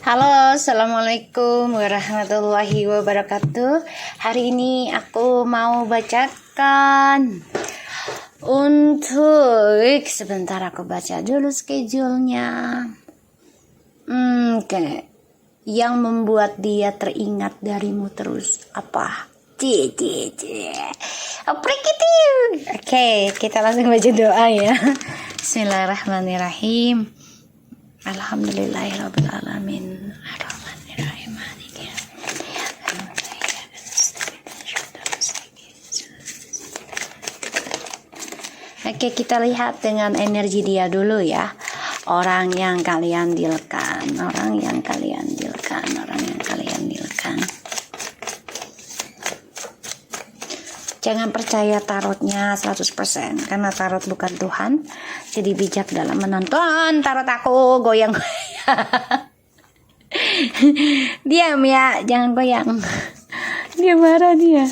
Halo, assalamualaikum warahmatullahi wabarakatuh. Hari ini aku mau bacakan untuk sebentar aku baca dulu schedule-nya. Oke. Yang membuat dia teringat darimu terus apa? Oke, kita langsung baca doa ya. Bismillahirrahmanirrahim. Alhamdulillahirabbil alamin. Arrahmanirrahim. Oke, kita lihat dengan energi dia dulu ya. Orang yang kalian dealkan. Jangan percaya tarotnya 100% karena tarot bukan Tuhan. Jadi bijak dalam menonton tarot aku goyang. Diam ya, jangan goyang. Dia marah dia.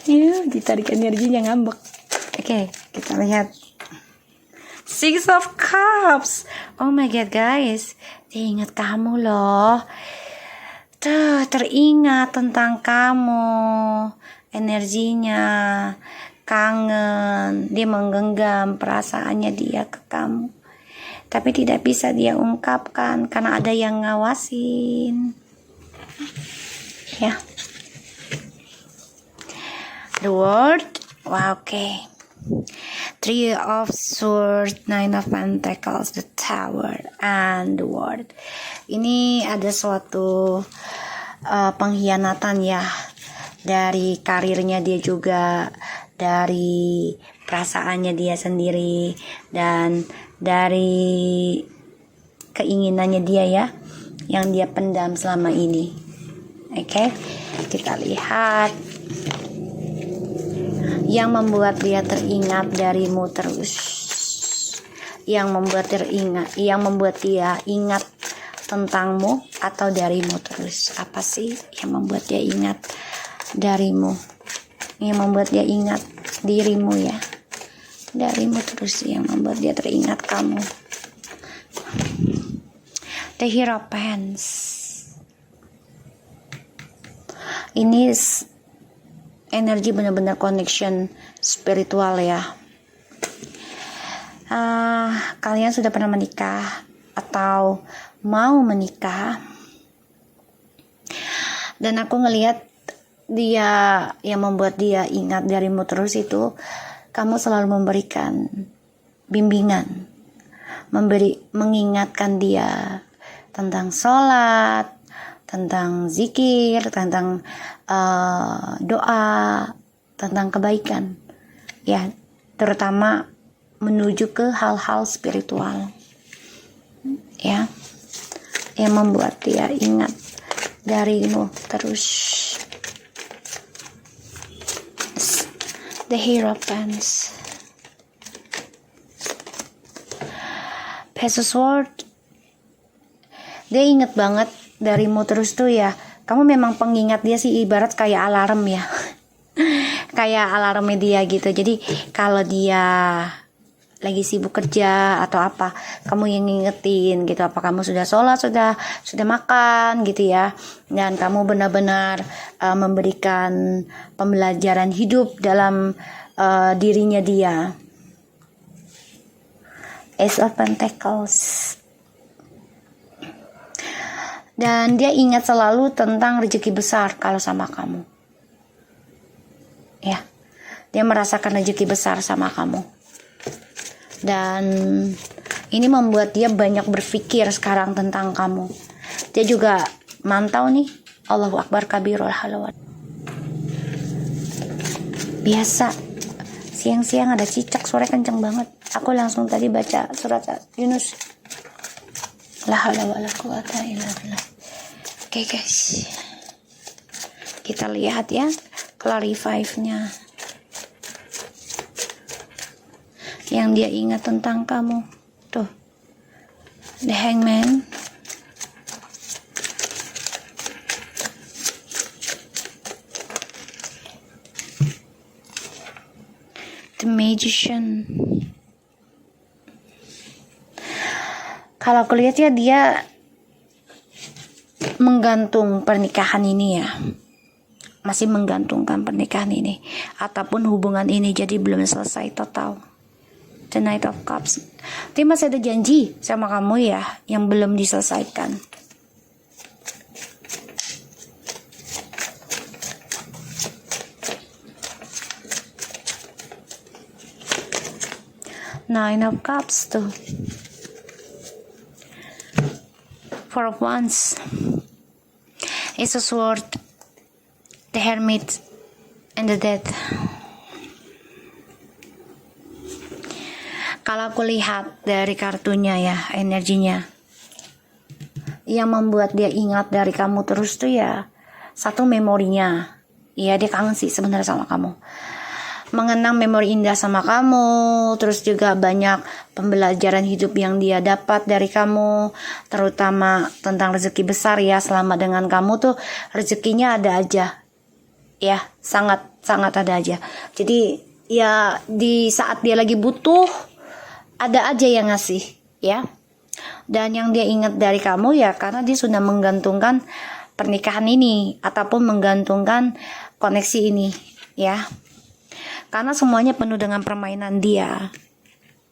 Ya, ditarik energinya ngambek. Oke, kita lihat. Six of Cups. Oh my god guys, dia ingat kamu loh. Tuh, teringat tentang kamu. Energinya kangen, dia menggenggam perasaannya dia ke kamu, tapi tidak bisa dia ungkapkan karena ada yang ngawasin ya. The World. Wow, okay. Three of Swords, Nine of Pentacles, the Tower, and the World. Ini ada suatu pengkhianatan ya, dari karirnya dia juga, dari perasaannya dia sendiri, dan dari keinginannya dia ya, yang dia pendam selama ini. Oke, kita lihat yang membuat dia teringat darimu terus, yang membuat dia ingat tentangmu atau darimu terus. Apa sih yang membuat dia ingat darimu, yang membuat dia ingat dirimu ya, darimu terus, yang membuat dia teringat kamu. The Hierophant. Ini energi benar-benar connection spiritual ya. Kalian sudah pernah menikah atau mau menikah, dan aku ngelihat dia, yang membuat dia ingat darimu terus itu, kamu selalu memberikan bimbingan, mengingatkan dia tentang sholat, tentang zikir, tentang doa, tentang kebaikan ya, terutama menuju ke hal-hal spiritual ya, yang membuat dia ingat darimu terus. The Hierophant. Page of Swords. Dia inget banget darimu terus tuh ya. Kamu memang pengingat dia sih, ibarat kayak alarm ya. Kayak alarmnya dia gitu. Jadi kalau dia lagi sibuk kerja atau apa, kamu yang ngingetin gitu, apa kamu sudah sholat, sudah makan gitu ya, dan kamu benar-benar memberikan pembelajaran hidup dalam dirinya dia. Ace of Pentacles. Dan dia ingat selalu tentang rezeki besar kalau sama kamu ya, dia merasakan rezeki besar sama kamu. Dan ini membuat dia banyak berpikir sekarang tentang kamu. Dia juga mantau nih, Allahu Akbar kabirul halawat. Biasa siang-siang ada cicak, suara kenceng banget. Aku langsung tadi baca surat Yunus. La haula wala quwata illa billah. Oke guys, kita lihat ya clarify-nya, yang dia ingat tentang kamu tuh. The Hangman. The Magician. Kalau aku lihat ya, dia menggantung pernikahan ini ya, masih menggantungkan pernikahan ini ataupun hubungan ini, jadi belum selesai total. The Knight of Cups, dia masih ada janji sama kamu ya yang belum diselesaikan. Nine of Cups tuh. Four of Wands, Ace of Swords, the Hermit, and the Death. Kalau aku lihat dari kartunya ya, energinya yang membuat dia ingat dari kamu terus tuh ya, satu, memorinya. Ya, dia kangen sih sebenarnya sama kamu, mengenang memori indah sama kamu, terus juga banyak pembelajaran hidup yang dia dapat dari kamu, terutama tentang rezeki besar ya. Selama dengan kamu tuh rezekinya ada aja ya, sangat ada aja. Jadi ya di saat dia lagi butuh ada aja yang ngasih ya. Dan yang dia ingat dari kamu ya karena dia sudah menggantungkan pernikahan ini ataupun menggantungkan koneksi ini ya. Karena semuanya penuh dengan permainan dia.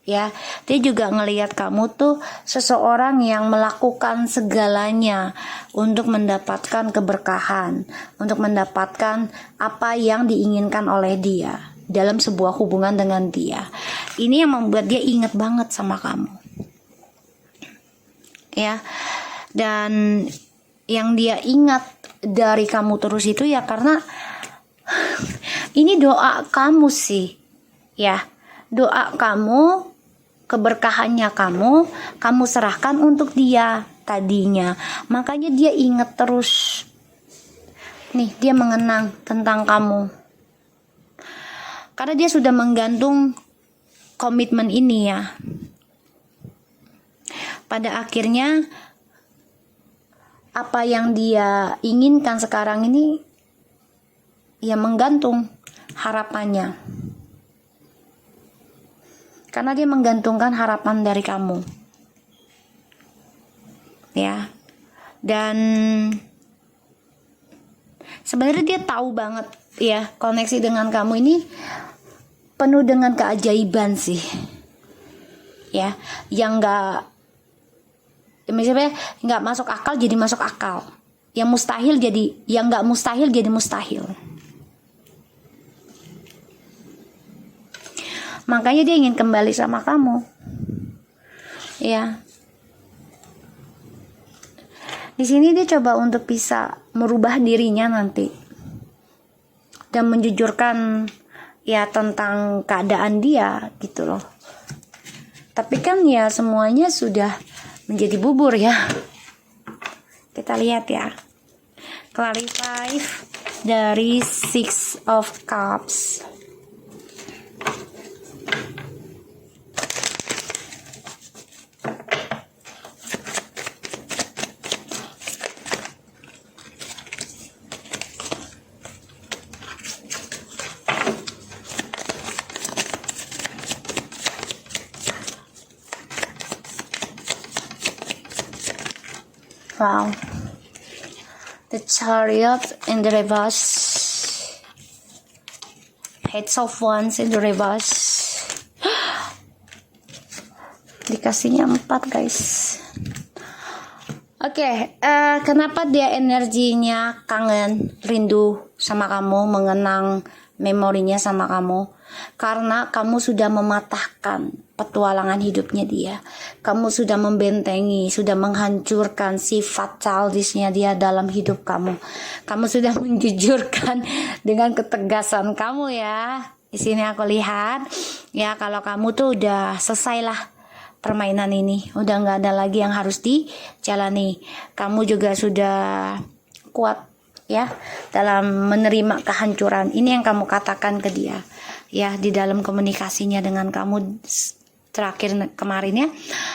Ya, dia juga ngelihat kamu tuh seseorang yang melakukan segalanya untuk mendapatkan keberkahan, untuk mendapatkan apa yang diinginkan oleh dia dalam sebuah hubungan dengan dia. Ini yang membuat dia ingat banget sama kamu. Ya. Dan yang dia ingat dari kamu terus itu ya karena ini doa kamu sih ya, doa kamu, keberkahannya kamu serahkan untuk dia tadinya, makanya dia ingat terus nih, dia mengenang tentang kamu karena dia sudah menggantung komitmen ini ya. Pada akhirnya apa yang dia inginkan sekarang ini ya menggantung harapannya, karena dia menggantungkan harapan dari kamu ya. Dan sebenarnya dia tahu banget ya koneksi dengan kamu ini penuh dengan keajaiban sih ya, yang misalnya nggak masuk akal jadi masuk akal, yang mustahil jadi, yang nggak mustahil jadi mustahil. Makanya dia ingin kembali sama kamu. Ya. Di sini dia coba untuk bisa merubah dirinya nanti. Dan menjujurkan ya tentang keadaan dia gitu loh. Tapi kan ya semuanya sudah menjadi bubur ya. Kita lihat ya. Clarify dari Six of Cups. Wow, the Chariot in the reverse, Heads of Wands in the reverse. Dikasihnya 4 guys. Oke, kenapa dia energinya kangen, rindu sama kamu, mengenang memorinya sama kamu? Karena kamu sudah mematahkan petualangan hidupnya dia. Kamu sudah membentengi, sudah menghancurkan sifat childishnya dia dalam hidup kamu. Kamu sudah menjujurkan dengan ketegasan kamu ya. Di sini aku lihat ya, kalau kamu tuh udah selesailah permainan ini, udah nggak ada lagi yang harus dijalani. Kamu juga sudah kuat ya dalam menerima kehancuran. Ini yang kamu katakan ke dia ya di dalam komunikasinya dengan kamu terakhir kemarin ya.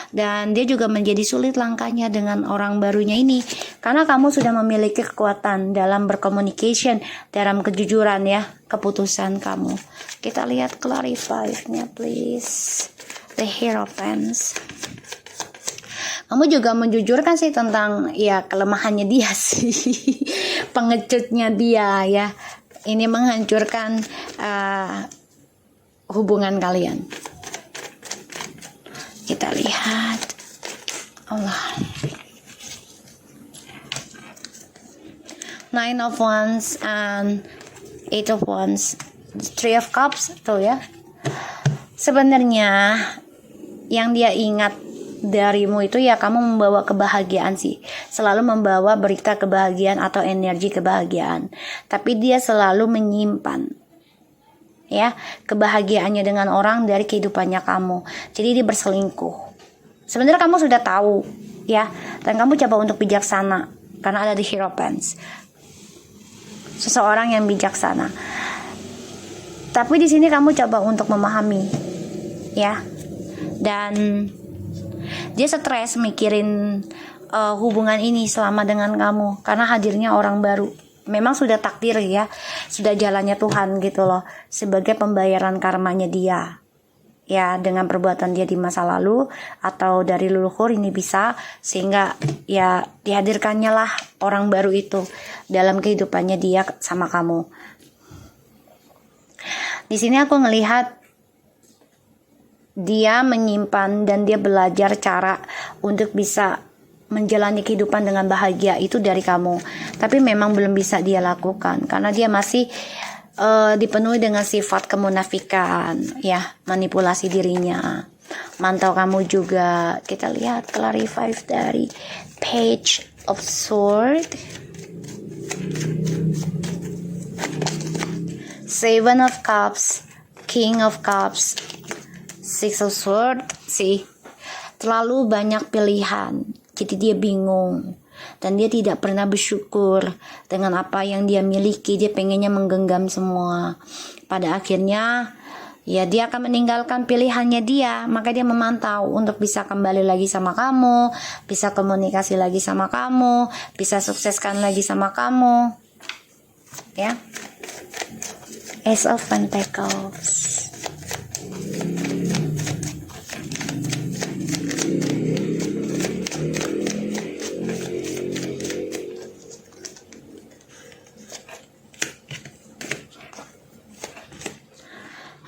Dan dia juga menjadi sulit langkahnya dengan orang barunya ini karena kamu sudah memiliki kekuatan dalam berkomunikasi, dalam kejujuran ya, keputusan kamu. Kita lihat clarify-nya please. The Hierophant. Kamu juga menjujurkan sih tentang ya kelemahannya dia sih, pengecutnya dia ya. Ini menghancurkan hubungan kalian. Kita lihat Allah. Nine of Wands and Eight of Wands, Three of Cups tuh ya. Sebenarnya yang dia ingat darimu itu ya kamu membawa kebahagiaan sih, selalu membawa berita kebahagiaan atau energi kebahagiaan, tapi dia selalu menyimpan ya kebahagiaannya dengan orang dari kehidupannya kamu. Jadi dia berselingkuh. Sebenarnya kamu sudah tahu ya, dan kamu coba untuk bijaksana karena ada di Hierophant, seseorang yang bijaksana. Tapi di sini kamu coba untuk memahami ya, dan dia stres mikirin hubungan ini selama dengan kamu karena hadirnya orang baru. Memang sudah takdir ya, sudah jalannya Tuhan gitu loh, sebagai pembayaran karmanya dia ya, dengan perbuatan dia di masa lalu atau dari leluhur ini bisa, sehingga ya dihadirkannya lah orang baru itu dalam kehidupannya dia sama kamu. Di sini aku ngelihat dia menyimpan dan dia belajar cara untuk bisa menjalani kehidupan dengan bahagia itu dari kamu. Tapi memang belum bisa dia lakukan karena dia masih dipenuhi dengan sifat kemunafikan ya, manipulasi dirinya. Mantau kamu juga. Kita lihat clarify dari Page of Sword, Seven of Cups, King of Cups, Six of Sword sih. Terlalu banyak pilihan, jadi dia bingung dan dia tidak pernah bersyukur dengan apa yang dia miliki. Dia pengennya menggenggam semua. Pada akhirnya ya dia akan meninggalkan pilihannya dia, maka dia memantau untuk bisa kembali lagi sama kamu, bisa komunikasi lagi sama kamu, bisa sukseskan lagi sama kamu ya. Ace of Pentacles,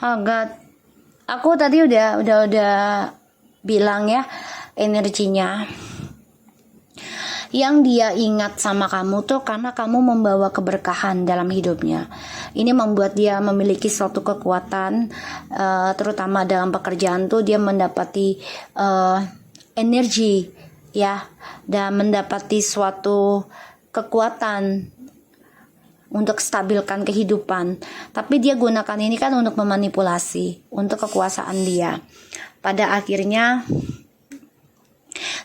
God. Aku tadi udah bilang ya, energinya yang dia ingat sama kamu tuh karena kamu membawa keberkahan dalam hidupnya. Ini membuat dia memiliki suatu kekuatan, terutama dalam pekerjaan tuh dia mendapati energi ya, dan mendapati suatu kekuatan untuk stabilkan kehidupan. Tapi dia gunakan ini kan untuk memanipulasi, untuk kekuasaan dia. Pada akhirnya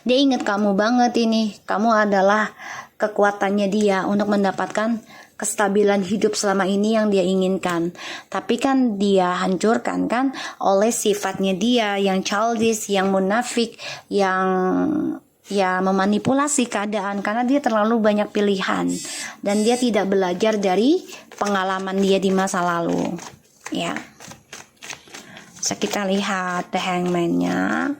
dia ingat kamu banget ini. Kamu adalah kekuatannya dia untuk mendapatkan kestabilan hidup selama ini yang dia inginkan. Tapi kan dia hancurkan kan oleh sifatnya dia yang childish, yang munafik, yang ya memanipulasi keadaan karena dia terlalu banyak pilihan dan dia tidak belajar dari pengalaman dia di masa lalu ya. So kita lihat The Hangman-nya,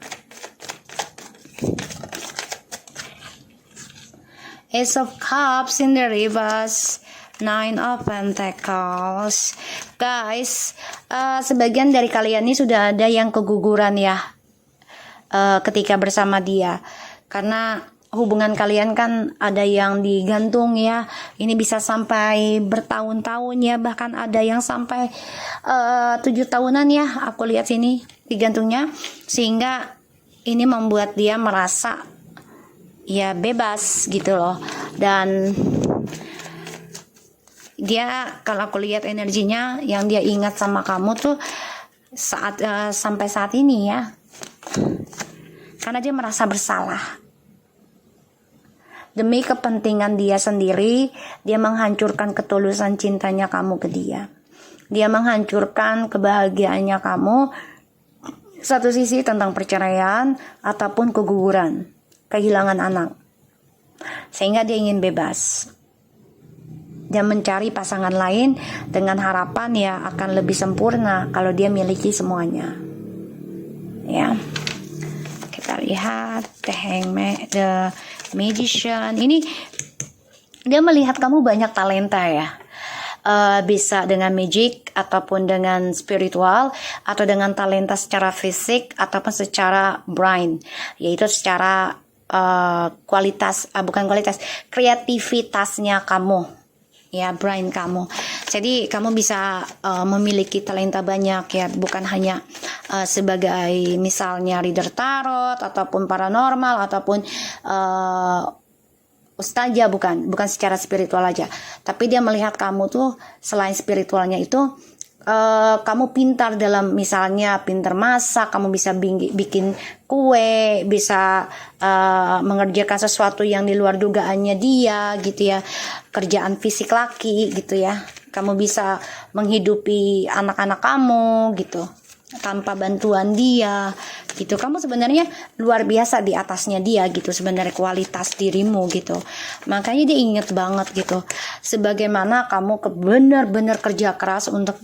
Ace of Cups in the reverse, Nine of Pentacles. Guys, sebagian dari kalian ini sudah ada yang keguguran ya ketika bersama dia. Karena hubungan kalian kan ada yang digantung ya. Ini bisa sampai bertahun-tahun ya. Bahkan ada yang sampai 7 tahunan ya. Aku lihat sini digantungnya. Sehingga ini membuat dia merasa ya bebas gitu loh. Dan dia kalau aku lihat energinya yang dia ingat sama kamu tuh saat sampai saat ini ya. Karena dia merasa bersalah. Demi kepentingan dia sendiri, dia menghancurkan ketulusan cintanya kamu ke dia. Dia menghancurkan kebahagiaannya kamu. Satu sisi tentang perceraian ataupun keguguran, kehilangan anak. Sehingga dia ingin bebas. Dia mencari pasangan lain dengan harapan ya akan lebih sempurna kalau dia miliki semuanya. Ya. Kita kita lihat the magician. Ini dia melihat kamu banyak talenta ya. Bisa dengan magic ataupun dengan spiritual atau dengan talenta secara fisik ataupun secara brain, yaitu secara kreativitasnya kamu ya, brain kamu. Jadi kamu bisa memiliki talenta banyak ya, bukan hanya sebagai misalnya reader tarot ataupun paranormal ataupun ustazah, bukan secara spiritual aja, tapi dia melihat kamu tuh selain spiritualnya itu kamu pintar dalam misalnya pintar masak, kamu bisa bikin kue, bisa mengerjakan sesuatu yang di luar dugaannya dia gitu ya, kerjaan fisik laki gitu ya, kamu bisa menghidupi anak-anak kamu gitu tanpa bantuan dia gitu. Kamu sebenarnya luar biasa di atasnya dia gitu, sebenarnya kualitas dirimu gitu. Makanya dia inget banget gitu, sebagaimana kamu benar-benar kerja keras untuk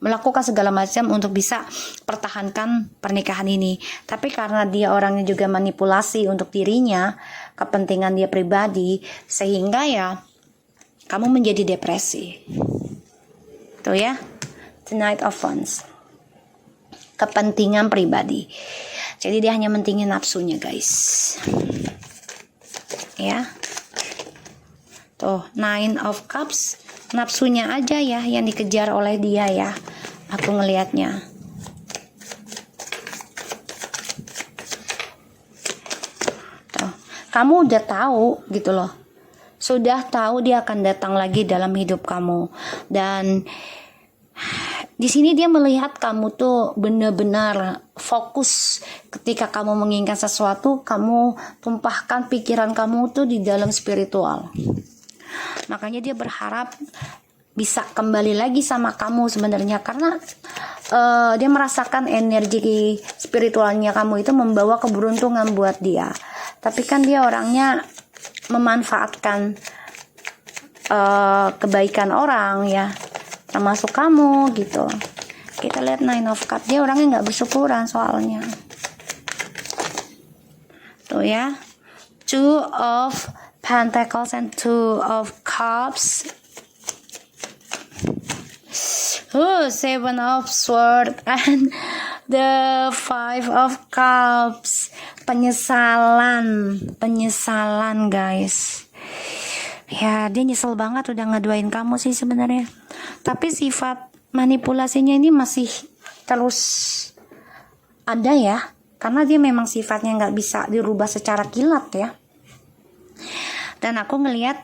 melakukan segala macam untuk bisa pertahankan pernikahan ini. Tapi karena dia orangnya juga manipulasi untuk dirinya, kepentingan dia pribadi, sehingga ya kamu menjadi depresi. Tuh ya, the Knight of Wands, kepentingan pribadi. Jadi dia hanya mentingin nafsunya guys ya. Tuh Nine of Cups, nafsunya aja ya yang dikejar oleh dia ya, aku ngelihatnya. Tuh, kamu udah tahu gitu loh, sudah tahu dia akan datang lagi dalam hidup kamu. Dan di sini dia melihat kamu tuh benar-benar fokus. Ketika kamu menginginkan sesuatu, kamu tumpahkan pikiran kamu tuh di dalam spiritual. Makanya dia berharap bisa kembali lagi sama kamu sebenarnya, karena dia merasakan energi spiritualnya kamu itu membawa keberuntungan buat dia. Tapi kan dia orangnya memanfaatkan kebaikan orang ya, termasuk kamu gitu. Kita lihat Nine of Cups, dia orangnya nggak bersyukuran soalnya. Tuh ya, Two of Pentacles and Two of Cups. Seven of Swords and the Five of Cups. Penyesalan guys. Ya, dia nyesel banget udah ngeduain kamu sih sebenarnya. Tapi sifat manipulasinya ini masih terus ada ya, karena dia memang sifatnya nggak bisa dirubah secara kilat ya. Dan aku ngelihat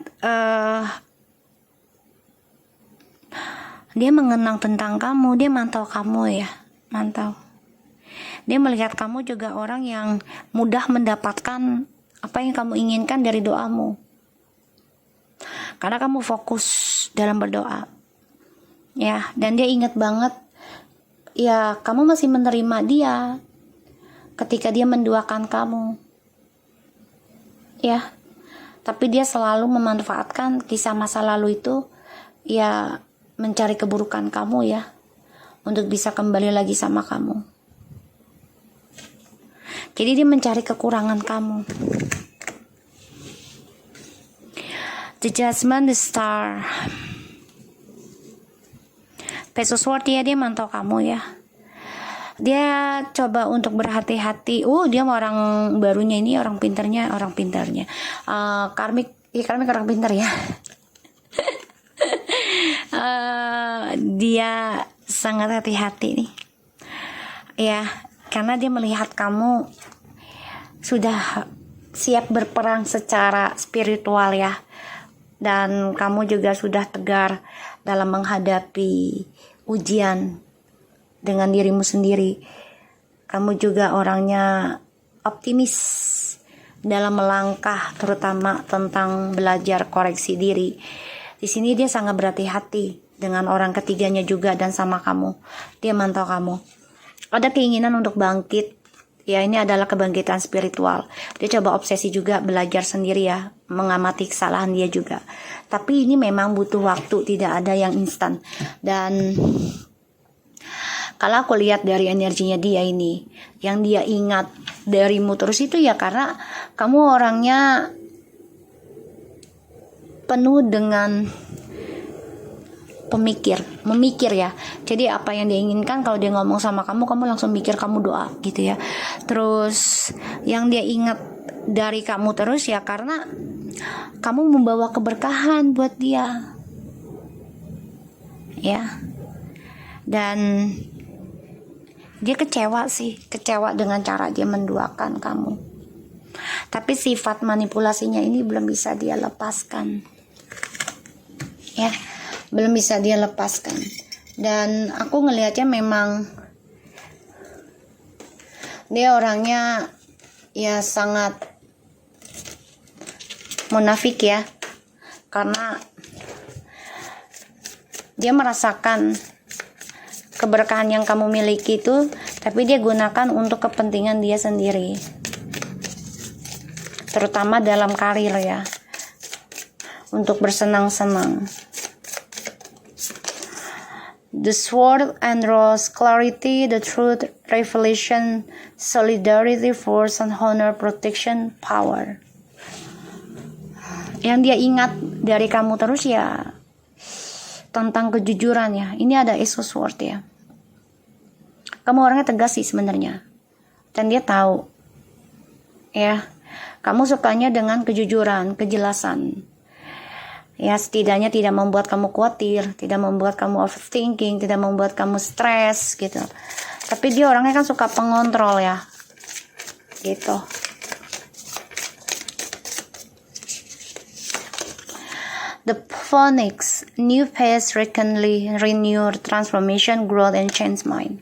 dia mengenang tentang kamu, dia mantau kamu ya, mantau. Dia melihat kamu juga orang yang mudah mendapatkan apa yang kamu inginkan dari doamu. Karena kamu fokus dalam berdoa. Ya, dan dia ingat banget ya, kamu masih menerima dia ketika dia menduakan kamu. Ya. Tapi dia selalu memanfaatkan kisah masa lalu itu ya, mencari keburukan kamu ya, untuk bisa kembali lagi sama kamu. Jadi dia mencari kekurangan kamu. The Judgment, the Star, Page of Swords ya, dia mantau kamu ya. Dia coba untuk berhati-hati. Dia orang barunya ini, orang pintarnya. Karmik orang pintar ya. Dia sangat hati-hati nih. Ya, karena dia melihat kamu sudah siap berperang secara spiritual ya. Dan kamu juga sudah tegar dalam menghadapi ujian dengan dirimu sendiri. Kamu juga orangnya optimis dalam melangkah, terutama tentang belajar koreksi diri. Di sini dia sangat berhati-hati dengan orang ketiganya juga dan sama kamu. Dia mantau kamu. Ada keinginan untuk bangkit. Ya, ini adalah kebangkitan spiritual. Dia coba obsesi juga belajar sendiri ya, mengamati kesalahan dia juga. Tapi ini memang butuh waktu, tidak ada yang instan. Dan Kalau aku lihat dari energinya dia ini, yang dia ingat darimu terus itu ya karena kamu orangnya penuh dengan memikir ya. Jadi apa yang dia inginkan, kalau dia ngomong sama kamu, kamu langsung mikir, kamu doa gitu ya. Terus yang dia ingat dari kamu terus ya karena kamu membawa keberkahan buat dia ya. Dan dia kecewa dengan cara dia menduakan kamu. Tapi sifat manipulasinya ini belum bisa dia lepaskan ya, belum bisa dia lepaskan. Dan aku ngelihatnya memang dia orangnya ya sangat munafik ya, karena dia merasakan keberkahan yang kamu miliki itu, tapi dia gunakan untuk kepentingan dia sendiri, terutama dalam karir ya, untuk bersenang-senang. The sword and rose, clarity, the truth, revelation, solidarity, force, and honor, protection, power. Yang dia ingat dari kamu terus ya tentang kejujuran ya. Ini ada Ace of Swords ya. Kamu orangnya tegas sih sebenarnya, dan dia tahu ya, kamu sukanya dengan kejujuran, kejelasan. Ya, setidaknya tidak membuat kamu khawatir, tidak membuat kamu overthinking, tidak membuat kamu stres gitu. Tapi dia orangnya kan suka pengontrol ya, gitu. The Phoenix, new phase, renew, transformation, growth, and change mind.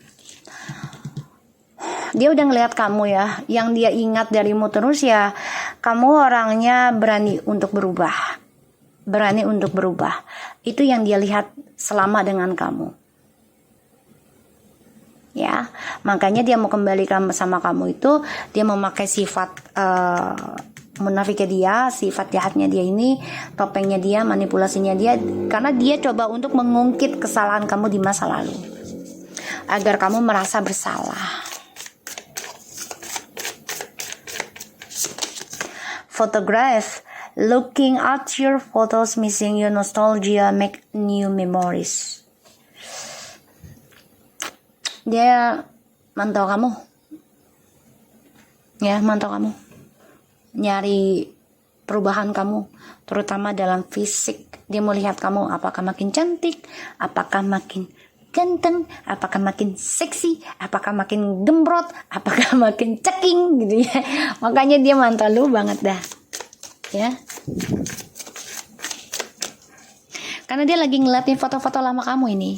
Dia udah ngelihat kamu ya, yang dia ingat darimu terus ya, kamu orangnya berani untuk berubah. Itu yang dia lihat selama dengan kamu ya. Makanya dia mau kembali sama kamu itu, dia memakai sifat munafiknya dia, sifat jahatnya dia ini, topengnya dia, manipulasinya dia, karena dia coba untuk mengungkit kesalahan kamu di masa lalu agar kamu merasa bersalah. Photograph, looking at your photos, missing your nostalgia, make new memories. Dia mantau kamu ya, nyari perubahan kamu, terutama dalam fisik. Dia mau lihat kamu apakah makin cantik, apakah makin ganteng, apakah makin seksi, apakah makin gembrot, apakah makin ceking gitu ya. Makanya dia mantau lu banget dah ya, karena dia lagi ngeliatin foto-foto lama kamu ini.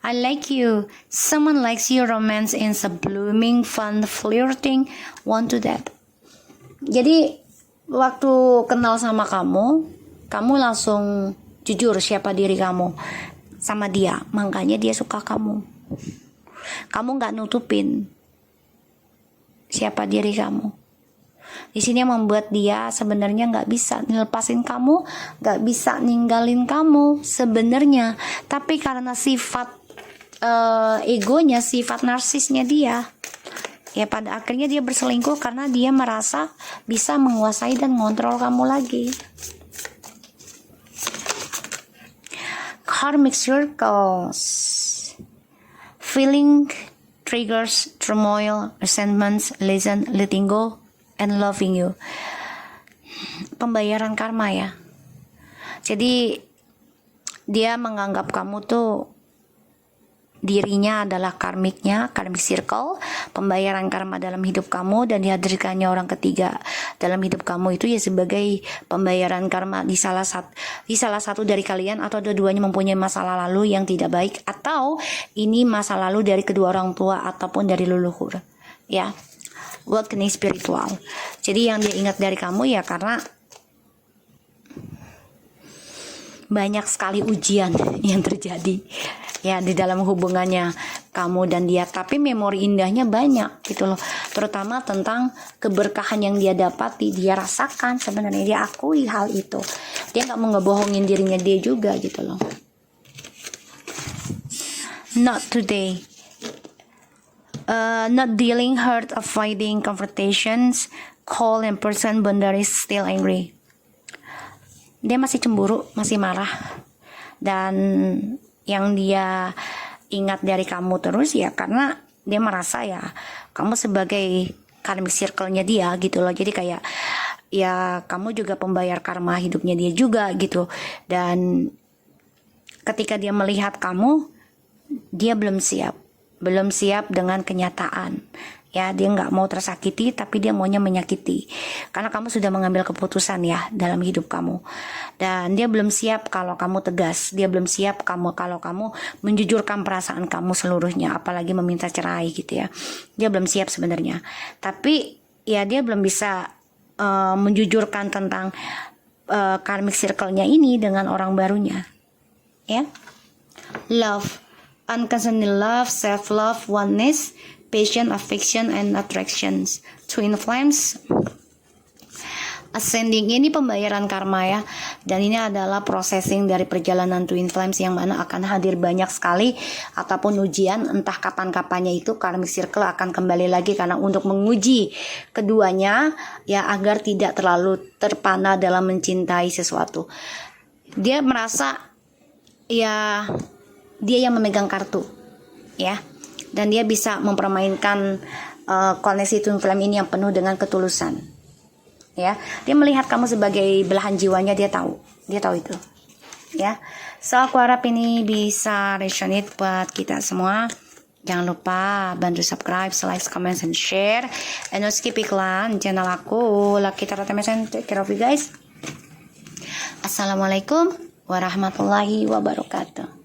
I like you, someone likes you, romance in a blooming, fun, flirting, want to that. Jadi waktu kenal sama kamu langsung jujur siapa diri kamu sama dia, makanya dia suka kamu. Kamu nggak nutupin siapa diri kamu. Di sini yang membuat dia sebenarnya nggak bisa ngelepasin kamu, nggak bisa ninggalin kamu sebenarnya. Tapi karena sifat egonya, sifat narsisnya dia, ya pada akhirnya dia berselingkuh karena dia merasa bisa menguasai dan mengontrol kamu lagi. Karmic circles, feeling triggers, turmoil, resentments, lesson, letting go, and loving you. Pembayaran karma ya. Jadi dia menganggap kamu tuh dirinya adalah karmic circle, pembayaran karma dalam hidup kamu, dan dihadirkannya orang ketiga dalam hidup kamu itu ya sebagai pembayaran karma di salah satu dari kalian, atau dua-duanya mempunyai masa lalu yang tidak baik, atau ini masa lalu dari kedua orang tua ataupun dari leluhur ya. Awakening spiritual. Jadi yang dia ingat dari kamu ya karena banyak sekali ujian yang terjadi ya di dalam hubungannya kamu dan dia, tapi memori indahnya banyak gitu loh, terutama tentang keberkahan yang dia dapati, dia rasakan sebenarnya, dia akui hal itu, dia nggak mau ngebohongin dirinya dia juga gitu loh. not today. Not dealing hurt, avoiding confrontations, cold and person boundaries, still angry. Dia masih cemburu, masih marah. Dan yang dia ingat dari kamu terus ya karena dia merasa ya kamu sebagai karmic circle-nya dia gitu loh. Jadi kayak ya kamu juga pembayar karma hidupnya dia juga gitu. Dan ketika dia melihat kamu, dia belum siap dengan kenyataan. Ya, dia nggak mau tersakiti, tapi dia maunya menyakiti. Karena kamu sudah mengambil keputusan ya dalam hidup kamu. Dan dia belum siap kalau kamu tegas. Dia belum siap kalau kamu menjujurkan perasaan kamu seluruhnya, apalagi meminta cerai gitu ya. Dia belum siap sebenarnya. Tapi ya dia belum bisa menjujurkan tentang karmic circle-nya ini dengan orang barunya. Ya. Love, unconditional love, self-love, oneness, passion, affection, and attractions. Twin flames, ascending, ini pembayaran karma ya. Dan ini adalah processing dari perjalanan twin flames yang mana akan hadir banyak sekali ataupun ujian entah kapan-kapannya itu karmic circle akan kembali lagi karena untuk menguji keduanya ya agar tidak terlalu terpana dalam mencintai sesuatu. Dia merasa ya dia yang memegang kartu ya. Dan dia bisa mempermainkan koneksi twin flame ini yang penuh dengan ketulusan. Ya, dia melihat kamu sebagai belahan jiwanya, dia tahu itu. Ya, so aku harap ini bisa resonate buat kita semua. Jangan lupa bantu subscribe, like, comment, and share. And don't skip iklan channel aku. Lucky Tarot Mesin, take care of you guys. Assalamualaikum warahmatullahi wabarakatuh.